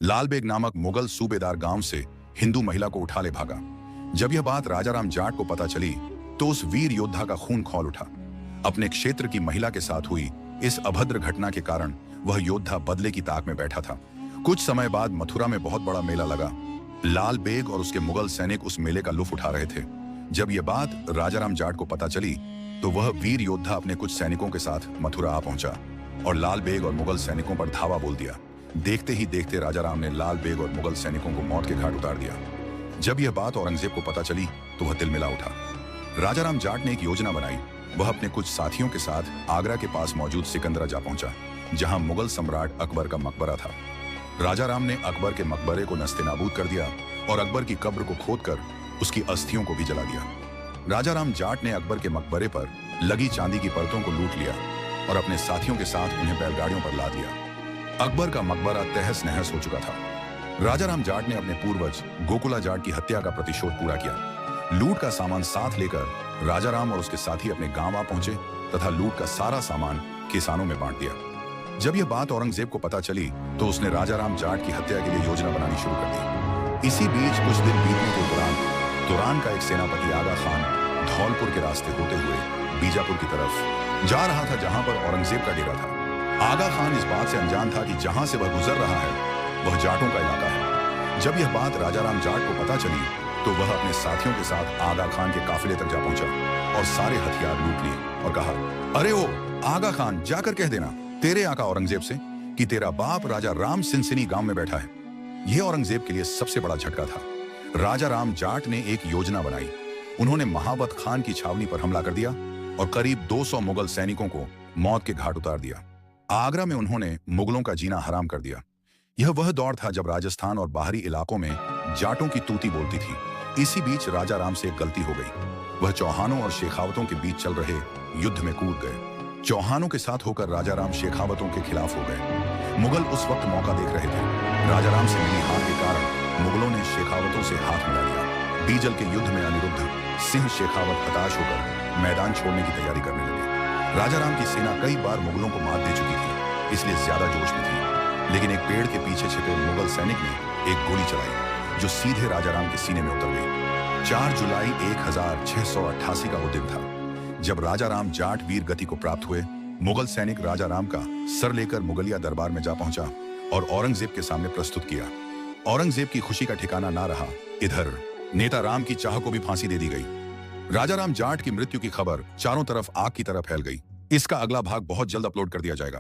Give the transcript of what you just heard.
लाल bag नामक मुगल सूबेदार गांव से हिंदू महिला को उठा ले भागा। जब यह बात राजाराम जाट को पता चली तो उस वीर योद्धा का खून खौल उठा। अपने क्षेत्र की महिला के साथ हुई इस अभद्र घटना के कारण वह योद्धा बदले की ताक में बैठा था। कुछ समय बाद मथुरा में बहुत बड़ा मेला लगा। लाल बेग और उसके मुगल सैनिक उस मेले का लुत्फ उठा रहे थे। जब यह बात राजाराम जाट को पता चली तो वह वीर योद्धा अपने कुछ सैनिकों के साथ मथुरा आ पहुंचा और लाल बेग और मुगल सैनिकों पर धावा बोल दिया। देखते ही देखते राजाराम ने लाल बेग और मुगल सैनिकों को मौत के घाट उतार दिया। जब यह बात औरंगजेब को पता चली तो वह तिलमिला उठा। राजाराम जाट ने एक योजना बनाई। वह अपने कुछ साथियों के साथ आगरा के पास मौजूद सिकंदरा जा पहुंचा, जहां मुगल सम्राट अकबर का मकबरा था। राजाराम ने अकबर के मकबरे को नस्तेनाबूद कर दिया और अकबर की कब्र को खोदकर उसकी अस्थियों को भी जला दिया। राजाराम जाट ने अकबर के मकबरे पर लगी चांदी की परतों को लूट लिया और अपने साथियों के साथ उन्हें बैलगाड़ियों पर लाद दिया। अकबर का मकबरा तहस नहस हो चुका था। राजाराम जाट ने अपने पूर्वज गोकुला जाट की हत्या का प्रतिशोध पूरा किया। लूट का सामान साथ लेकर राजाराम और उसके साथी अपने गांव आ पहुंचे तथा लूट का सारा सामान किसानों में बांट दिया। जब यह बात औरंगजेब को पता चली तो उसने राजाराम जाट की हत्या के लिए योजना बनानी शुरू कर दी। इसी बीच कुछ दिन बीतने के उपरांत तुरान का एक सेनापति आगा खान धौलपुर के रास्ते होते हुए बीजापुर की तरफ जा रहा था, जहां पर औरंगजेब का डेरा था। आगा खान इस बात से अनजान था कि जहां से वह गुजर रहा है वह जाटों का इलाका है। जब यह बात राजाराम जाट को पता चली तो वह अपने साथियों के साथ आगा खान के काफिले तक जा पहुंचा और सारे हथियार लूट लिए और कहा, अरे ओ आगा खान, जाकर कह देना तेरे आका औरंगजेब से कि तेरा बाप राजा राम सिंसिनी गांव में बैठा है। यह औरंगजेब के लिए सबसे बड़ा झटका था। राजाराम जाट ने एक योजना बनाई। उन्होंने महावत खान की छावनी पर हमला कर दिया और करीब 200 मुगल सैनिकों को मौत के घाट उतार दिया। आगरा में उन्होंने मुगलों का जीना हराम कर दिया। यह वह दौर था जब राजस्थान और बाहरी इलाकों में जाटों की तूती बोलती थी। इसी बीच राजाराम से एक गलती हो गई। वह चौहानों और शेखावतों के बीच चल रहे युद्ध में कूद गए। चौहानों के साथ होकर राजाराम शेखावतों के खिलाफ हो गए। मुगल उस वक्त मौका देख रहे थे। राजाराम से मिली हार के कारण मुगलों ने शेखावतों से हाथ मिला लिया। बीजल के युद्ध में अनिरुद्ध सिंह शेखावत हताश होकर मैदान छोड़ने की तैयारी करने लगे। राजाराम की सेना कई बार मुगलों को मात दे चुकी थी, इसलिए ज्यादा जोश में थी। लेकिन एक पेड़ के पीछे छिपे मुगल सैनिक ने एक गोली चलाई जो सीधे राजाराम के सीने में उतर गई। 4 जुलाई 1688 का वो दिन था जब राजाराम जाट वीर गति को प्राप्त हुए। मुगल सैनिक राजाराम का सर लेकर मुगलिया दरबार में जा पहुंचा और औरंगजेब के सामने प्रस्तुत किया। औरंगजेब की खुशी का ठिकाना ना रहा। इधर नेता राम की चाह को भी फांसी दे दी गई। राजाराम जाट की मृत्यु की खबर चारों तरफ आग की तरह फैल गई। इसका अगला भाग बहुत जल्द अपलोड कर दिया जाएगा।